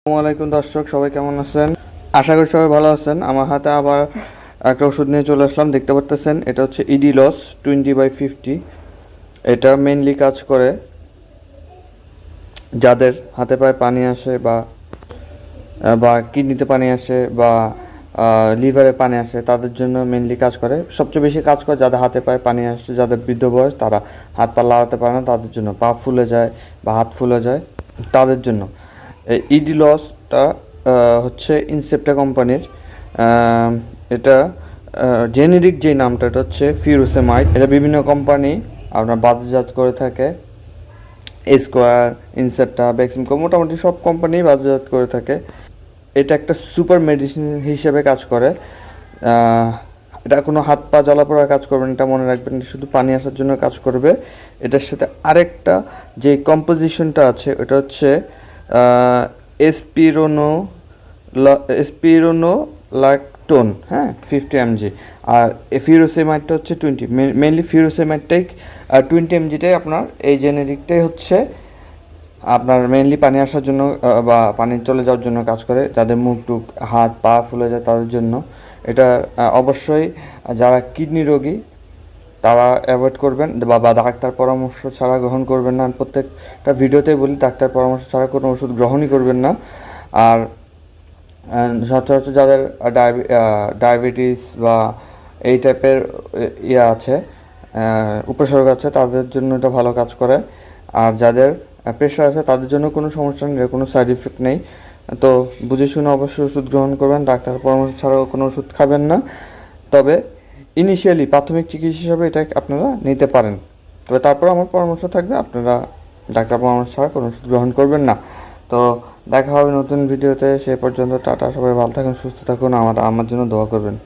আসসালামু আলাইকুম দর্শক, সবাই কেমন আছেন? আশা করি সবাই ভালো আছেন। আমার হাতে আবার একটা ওষুধ নিয়ে চলে আসলাম। দেখতে পাচ্ছেন এটা হচ্ছে ইডিলস 20/50। এটা মেইনলি কাজ করে যাদের হাতে পায়ে পানি আসে বা বা কিডনিতে পানি আসে বা লিভারে পানি আসে, তাদের জন্য মেইনলি কাজ করে। সবচেয়ে বেশি কাজ করে যাদের হাতে পায়ে পানি আসে, যাদের বৃদ্ধ বয়স, তারা হাত পা লাগাতে পারে না, তাদের জন্য পা ফুলে যায় বা হাত ফুলে যায়, তাদের জন্য এই ইডিলসটা হচ্ছে ইনসেপ্টা কোম্পানির। এটা জেনেরিক যে নামটা, এটা হচ্ছে ফিউরোসেমাইড। এটা বিভিন্ন কোম্পানি আপনার বাজারজাত করে থাকে। স্কোয়ার, ইনসেপ্টা, বেক্সিমকো, মোটামুটি সব কোম্পানি বাজারজাত করে থাকে। এটা একটা সুপার মেডিসিন হিসেবে কাজ করে। এটা কোনো হাত পা জ্বালাপোড়া কাজ করবে না, এটা মনে রাখবেন। শুধু পানি আসার জন্য কাজ করবে। এটার সাথে আরেকটা যে কম্পোজিশনটা আছে, ওটা হচ্ছে এসপিরোনো এসপিরোনো ল্যাকটোন, হ্যাঁ, 50 mg। আর ফিউরোসেমাইডটা হচ্ছে 20। মেনলি ফিউরোসেমাইডটাই 20 mgটাই আপনার এই জেনেরিকটাই হচ্ছে আপনার মেইনলি পানি আসার জন্য বা পানি চলে যাওয়ার জন্য কাজ করে। যাদের মুখ টুক হাত পা ফুলে যায় তাদের জন্য এটা অবশ্যই। যারা কিডনি রোগী তারা অ্যাভয়েড করবেন বা ডাক্তার পরামর্শ ছাড়া গ্রহণ করবেন না। আমি প্রত্যেকটা ভিডিওতেই বলি ডাক্তার পরামর্শ ছাড়া কোনো ওষুধ গ্রহণই করবেন না। আর সচরাচর যাদের ডায়াবেটিস বা এই টাইপের ইয়ে আছে, উপসর্গ আছে, তাদের জন্য এটা ভালো কাজ করে। আর যাদের প্রেশার আছে তাদের জন্য কোনো সমস্যা নেই, কোনো সাইড ইফেক্ট নেই। তো বুঝে শুনে অবশ্যই ওষুধ গ্রহণ করবেন, ডাক্তার পরামর্শ ছাড়াও কোনো ওষুধ খাবেন না। তবে ইনিশিয়ালি প্রাথমিক চিকিৎসা হিসাবে এটা আপনারা নিতে পারেন। তবে তারপর আমার পরামর্শ থাকবে আপনারা ডাক্তার পরামর্শ ছাড়া কোনো ওষুধ গ্রহণ করবেন না। তো দেখা হবে নতুন ভিডিওতে। সে পর্যন্ত টাটা, সবাই ভালো থাকুন, সুস্থ থাকুন, আমার জন্য দোয়া করবেন।